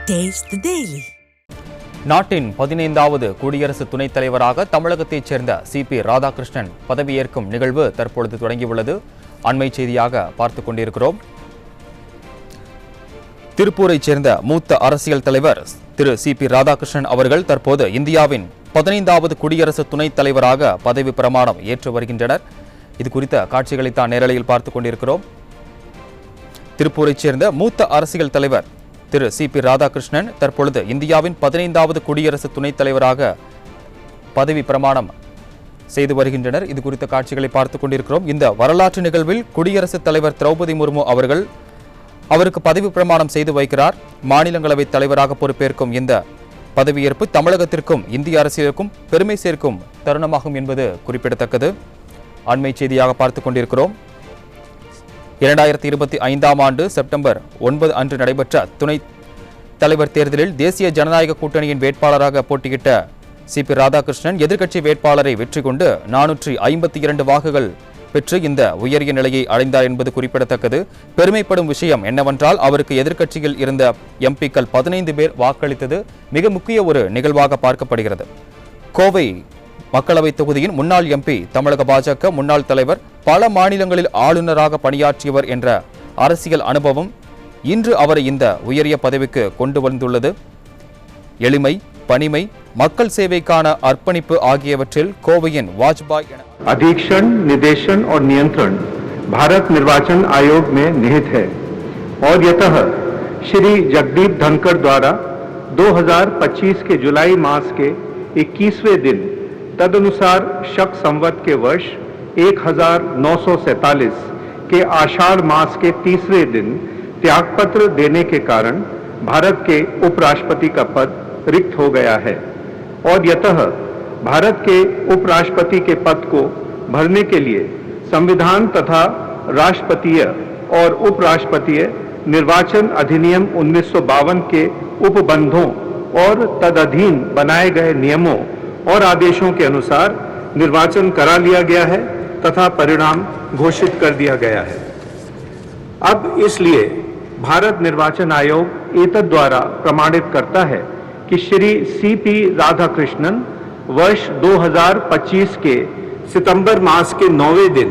Taste the Daily. நாட்டின் 15வது குடியரசு துணைத் தலைவராக தமிழகத்தைச் சேர்ந்த சிபி ராதாகிருஷ்ணன் பதவியேற்கும் நிகழ்வு தற்பொழுது தொடங்கியுள்ளது. அண்மை செய்தியாக பார்த்துக் கொண்டிருக்கிறோம். திருப்பூரைச் சேர்ந்த மூத்த அரசியல் தலைவர் திரு சிபி ராதாகிருஷ்ணன் அவர்கள் தற்போது இந்தியாவின் 15வது குடியரசு துணைத் தலைவராக பதவி பிரமாணம் ஏற்று வருகின்றனர். இது குறித்த காட்சிகளை தான் நேரலையில் பார்த்துக் கொண்டிருக்கிறோம். திருப்பூரைச் சேர்ந்த மூத்த அரசியல் தலைவர் திரு சிபி ராதாகிருஷ்ணன் தற்பொழுது இந்தியாவின் 15வது குடியரசு துணைத் தலைவராக பதவி பிரமாணம் செய்து வருகின்றனர். இது குறித்த காட்சிகளை பார்த்துக் கொண்டிருக்கிறோம். இந்த வரலாற்று நிகழ்வில் குடியரசுத் தலைவர் திரௌபதி முர்மு அவர்கள் அவருக்கு பதவி பிரமாணம் செய்து வைக்கிறார். மாநிலங்களவை தலைவராக பொறுப்பேற்கும் இந்த பதவியேற்பு தமிழகத்திற்கும் இந்திய அரசியலுக்கும் பெருமை சேர்க்கும் தருணமாகும் என்பது குறிப்பிடத்தக்கது. அண்மை செய்தியாக பார்த்துக் கொண்டிருக்கிறோம். 2025ஆம் ஆண்டு செப்டம்பர் 9 அன்று நடைபெற்ற துணைத் தலைவர் தேர்தலில் தேசிய ஜனநாயக கூட்டணியின் வேட்பாளராக போட்டியிட்ட சிபி ராதாகிருஷ்ணன் எதிர்க்கட்சி வேட்பாளரை வெற்றி கொண்டு 452 வாக்குகள் பெற்று இந்த உயரிய நிலையை அடைந்தார் என்பது குறிப்பிடத்தக்கது. பெருமைப்படும் விஷயம் என்னவென்றால் அவருக்கு எதிர்க்கட்சியில் இருந்த எம்பிக்கள் 15 பேர் வாக்களித்தது மிக முக்கிய ஒரு நிகழ்வாக பார்க்கப்படுகிறது. கோவை மக்களவை தொகுதியின் முன்னாள் எம்பி, தமிழக பாஜக முன்னாள் தலைவர், பல மாநிலங்களில் ஆளுநராக பணியாற்றியவர் என்ற அரசியல் அனுபவம் இன்று அவரை இந்த உயரிய பதவிக்கு கொண்டு வந்துள்ளது. எளிமை, பணிமை, மக்கள் சேவைக்கான அர்ப்பணிப்பு ஆகியவற்றில் கோவையின் வாஜ்பாய் என अधीक्षण, निदेशन और नियंत्रण भारत निर्वाचन आयोग में निहित है और यतः श्री जगदीप धनखड़ द्वारा 2025 के जुलाई मास के 21वें दिन तदनुसार शक संवत के वर्ष 1947 के आषाढ़ मास के 30वें दिन त्यागपत्र देने के कारण भारत के उपराष्ट्रपति का पद रिक्त हो गया है और यतः भारत के उपराष्ट्रपति के पद को भरने के लिए संविधान तथा राष्ट्रपतीय और उपराष्ट्रपतीय निर्वाचन अधिनियम 1952 के उपबंधों और तदधीन बनाए गए नियमों और आदेशों के अनुसार निर्वाचन करा लिया गया है तथा परिणाम घोषित कर दिया गया है। अब इसलिए भारत निर्वाचन आयोग एतद द्वारा प्रमाणित करता है कि श्री सीपी राधाकृष्णन वर्ष 2025 के सितंबर मास के 9वें दिन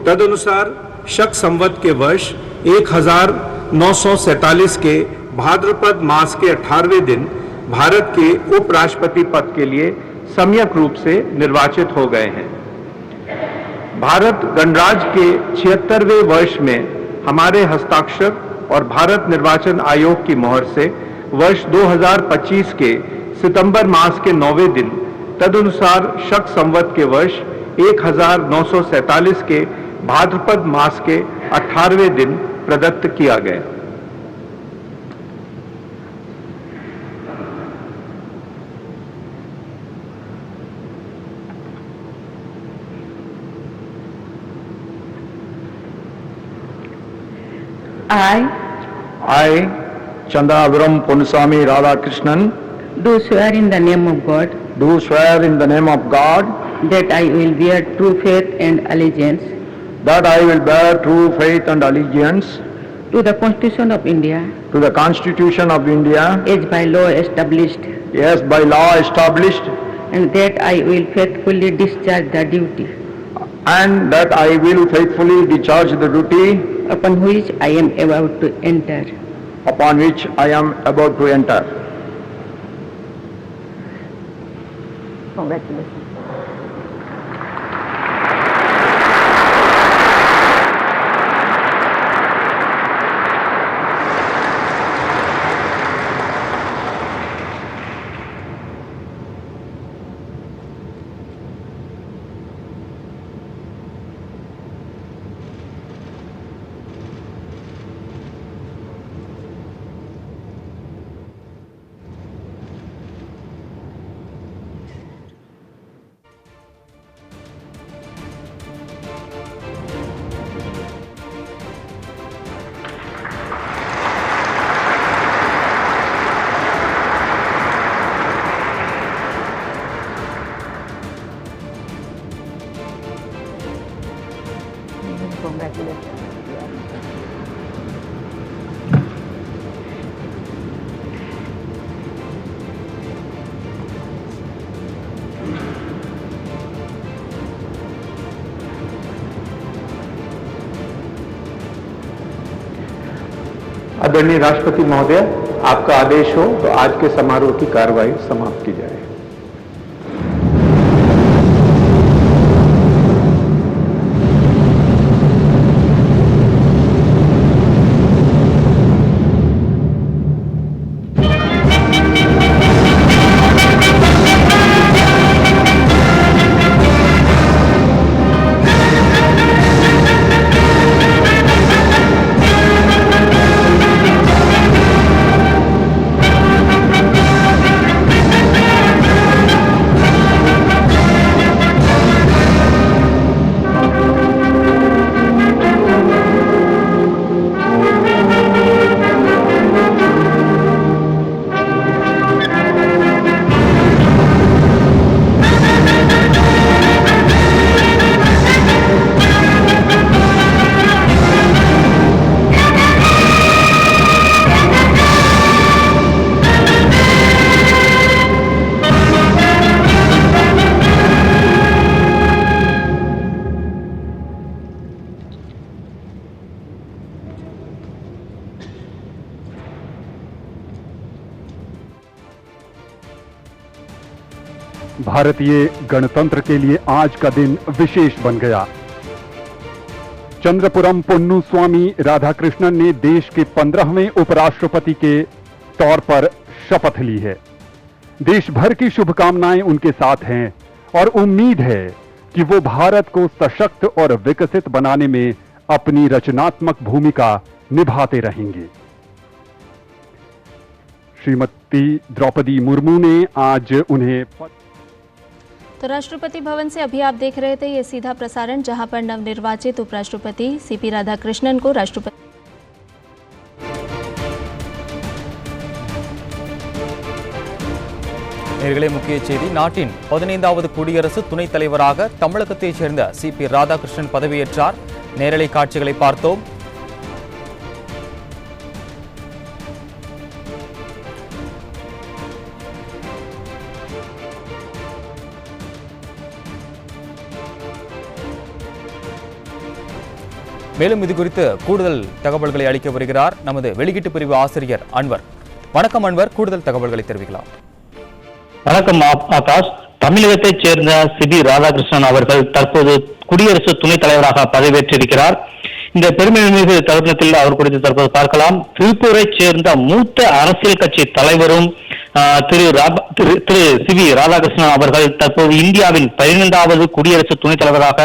तदनुसार शक संवत के वर्ष 1947 के भाद्रपद मास के 18वें दिन भारत के उपराष्ट्रपति पद के लिए सम्यक रूप से निर्वाचित हो गए हैं। भारत गणराज्य के 76वें वर्ष में हमारे हस्ताक्षर और भारत निर्वाचन आयोग की मोहर से वर्ष 2025 के सितंबर मास के 9वें दिन तदनुसार शक संवत के वर्ष 1947 के भाद्रपद मास के 18वें दिन प्रदत्त किया गया। I, Chandrapuram Ponusami Radhakrishnan, do swear in the name of God do swear in the name of God that I will bear true faith and allegiance that I will bear true faith and allegiance to the Constitution of India to the Constitution of India as by law established, as by law established, and that I will faithfully discharge the duty and that I will faithfully discharge the duty upon which I am about to enter. upon which I am about to enter. Congratulations. आदरणीय राष्ट्रपति महोदय, आपका आदेश हो तो आज के समारोह की कार्रवाई समाप्त की जाए। भारतीय गणतंत्र के लिए आज का दिन विशेष बन गया। चंद्रपुरम पोन्नु स्वामी राधाकृष्णन ने देश के 15वें उपराष्ट्रपति के तौर पर शपथ ली है। देश भर की शुभकामनाएं उनके साथ हैं और उम्मीद है कि वो भारत को सशक्त और विकसित बनाने में अपनी रचनात्मक भूमिका निभाते रहेंगे। श्रीमती द्रौपदी मुर्मू ने आज उन्हें तो राष्ट्रपति भवन से अभी आप देख रहे थे ये सीधा प्रसारण, जहां पर नवनिर्वाचित उपराष्ट्रपति सीपी राधाकृष्णन को राष्ट्रपति நேயர்களே, முக்கிய செய்தி. நாட்டின் 15வது குடியரசு துணைத் தலைவராக தமிழகத்தைச் சேர்ந்த சிபி ராதாகிருஷ்ணன் பதவியேற்றார். நேரலை காட்சிகளை பார்த்தோம். மேலும் இது குறித்து கூடுதல் தகவல்களை அளிக்க வருகிறார் நமது வெளியீட்டு பிரிவு ஆசிரியர் அன்வர். வணக்கம் அன்வர், கூடுதல் தகவல்களை தெரிவிக்கலாம். வணக்கம் ஆகாஷ். தமிழகத்தைச் சேர்ந்த சிபி ராதாகிருஷ்ணன் அவர்கள் தற்போது குடியரசு துணைத் தலைவராக பதவியேற்றிருக்கிறார். இந்த பெருமைமிகு தருணத்தில் அவர் குறித்து தற்போது பார்க்கலாம். திருப்பூரைச் சேர்ந்த மூத்த அரசியல் கட்சி தலைவரும் திரு சிபி ராதாகிருஷ்ணன் அவர்கள் தற்போது இந்தியாவின் 12வது குடியரசு துணைத் தலைவராக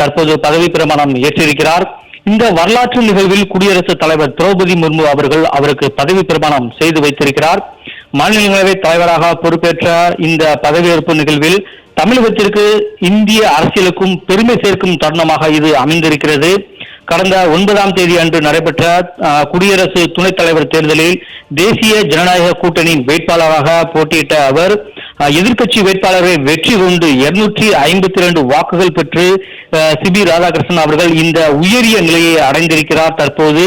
தற்போது பதவி பிரமாணம் ஏற்றிருக்கிறார். இந்த வரலாற்று நிகழ்வில் குடியரசுத் தலைவர் திரௌபதி முர்மு அவர்கள் அவருக்கு பதவி பிரமாணம் செய்து வைத்திருக்கிறார். மாநிலங்களவை தலைவராக பொறுப்பேற்ற இந்த பதவியேற்பு நிகழ்வில் தமிழகத்திற்கு இந்திய அரசியலுக்கும் பெருமை சேர்க்கும் தருணமாக இது அமைந்திருக்கிறது. கடந்த 9ஆம் தேதி அன்று நடைபெற்ற குடியரசு துணைத் தலைவர் தேர்தலில் தேசிய ஜனநாயக கூட்டணியின் வேட்பாளராக போட்டியிட்ட அவர் எதிர்க்கட்சி வேட்பாளரை வெற்றி கொண்டு 252 வாக்குகள் பெற்று சிபி ராதாகிருஷ்ணன் அவர்கள் இந்த உயரிய நிலையை அடைந்திருக்கிறார். தற்போது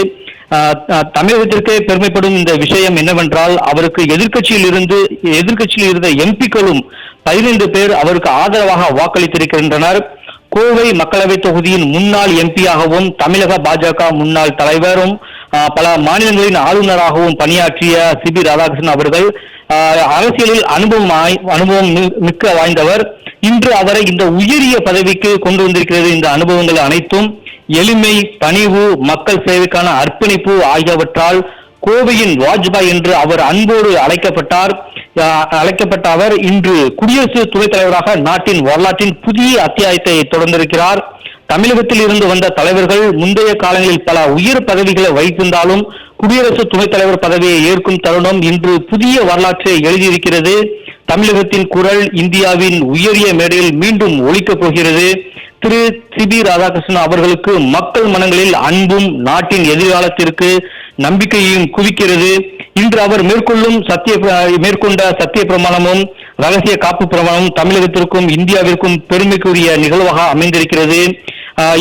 தமிழகத்திற்கு பெருமைப்படும் இந்த விஷயம் என்னவென்றால், அவருக்கு எதிர்க்கட்சியில் இருந்த எம்பிக்களும் 15 பேர் அவருக்கு ஆதரவாக வாக்களித்திருக்கின்றனர். கோவை மக்களவை தொகுதியின் முன்னாள் எம்பியாகவும் தமிழக பாஜக முன்னாள் தலைவரும் பல மாநிலங்களின் ஆளுநராகவும் பணியாற்றிய சிபி ராதாகிருஷ்ணன் அவர்கள் அரசியலில் அனுபவம் மிக்க வாய்ந்தவர். இன்று அவரை இந்த உயரிய பதவிக்கு கொண்டு வந்திருக்கிறது. இந்த அனுபவங்கள் அனைத்தும் எளிமை, பணிவு, மக்கள் சேவைக்கான அர்ப்பணிப்பு ஆகியவற்றால் கோவையின் வாஜ்பாய் என்று அவர் அன்போடு அழைக்கப்பட்ட அவர் இன்று குடியரசு துணைத் தலைவராக நாட்டின் வரலாற்றின் புதிய அத்தியாயத்தை தொடர்ந்திருக்கிறார். தமிழகத்தில் இருந்து வந்த தலைவர்கள் முந்தைய காலங்களில் பல உயர் பதவிகளை வகித்திருந்தாலும் குடியரசு துணைத் தலைவர் பதவியை ஏற்கும் தருணம் இன்று புதிய வரலாற்றை எழுதியிருக்கிறது. தமிழகத்தின் குரல் இந்தியாவின் உயரிய மேடையில் மீண்டும் ஒலிக்கப் போகிறது. திரு சிபி ராதாகிருஷ்ணன் அவர்களுக்கு மக்கள் மனங்களில் அன்பும் நாட்டின் எதிர்காலத்திற்கு நம்பிக்கையையும் குவிக்கிறது. இன்று அவர் மேற்கொண்ட சத்திய பிரமாணமும் ரகசிய காப்பு பிரமாணமும் தமிழகத்திற்கும் இந்தியாவிற்கும் பெருமைக்குரிய நிகழ்வாக அமைந்திருக்கிறது.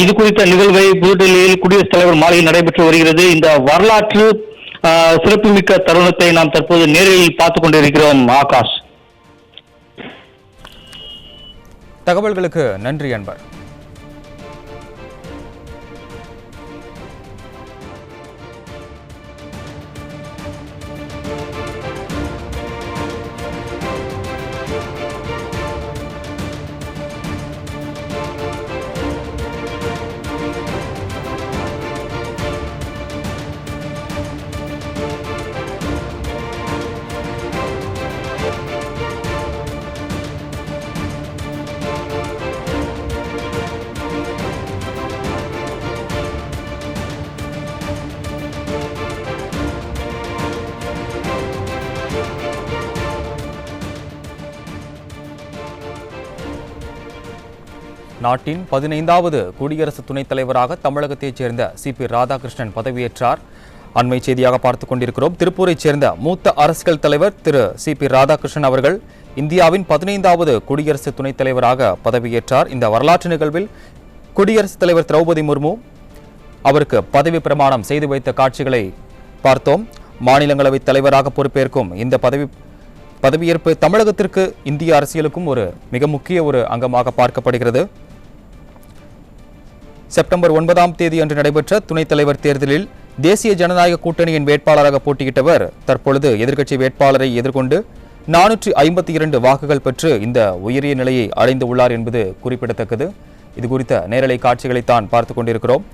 இது குறித்த நிகழ்வை புதுடெல்லியில் குடியரசுத் தலைவர் மாளிகையில் நடைபெற்று வருகிறது. இந்த வரலாற்று சிறப்புமிக்க தருணத்தை நாம் தற்போது நேரில் பார்த்துக் கொண்டிருக்கிறோம். ஆகாஷ், தகவல்களுக்கு நன்றி அன்பர். நாட்டின் 15வது குடியரசு துணைத் தலைவராக தமிழகத்தைச் சேர்ந்த சிபி ராதாகிருஷ்ணன் பதவியேற்றார். அண்மை செய்தியாக பார்த்துக் கொண்டிருக்கிறோம். திருப்பூரைச் சேர்ந்த மூத்த அரசியல் தலைவர் திரு சிபி ராதாகிருஷ்ணன் அவர்கள் இந்தியாவின் 15வது குடியரசு துணைத் தலைவராக பதவியேற்றார். இந்த வரலாற்று நிகழ்வில் குடியரசுத் தலைவர் திரௌபதி முர்மு அவருக்கு பதவி பிரமாணம் செய்து வைத்த காட்சிகளை பார்த்தோம். மாநிலங்களவை தலைவராக பொறுப்பேற்கும் இந்த பதவியேற்பு தமிழகத்திற்கு இந்திய அரசியலுக்கும் ஒரு மிக முக்கிய ஒரு அங்கமாக பார்க்கப்படுகிறது. செப்டம்பர் 9ஆம் தேதி அன்று நடைபெற்ற துணைத் தலைவர் தேர்தலில் தேசிய ஜனநாயக கூட்டணியின் வேட்பாளராக போட்டியிட்டவர் தற்பொழுது எதிர்க்கட்சி வேட்பாளரை எதிர்கொண்டு 452 வாக்குகள் பெற்று இந்த உயரிய நிலையை அடைந்து உள்ளார் என்பது குறிப்பிடத்தக்கது. இது குறித்த நேரலை காட்சிகளைத்தான் பார்த்துக் கொண்டிருக்கிறோம்.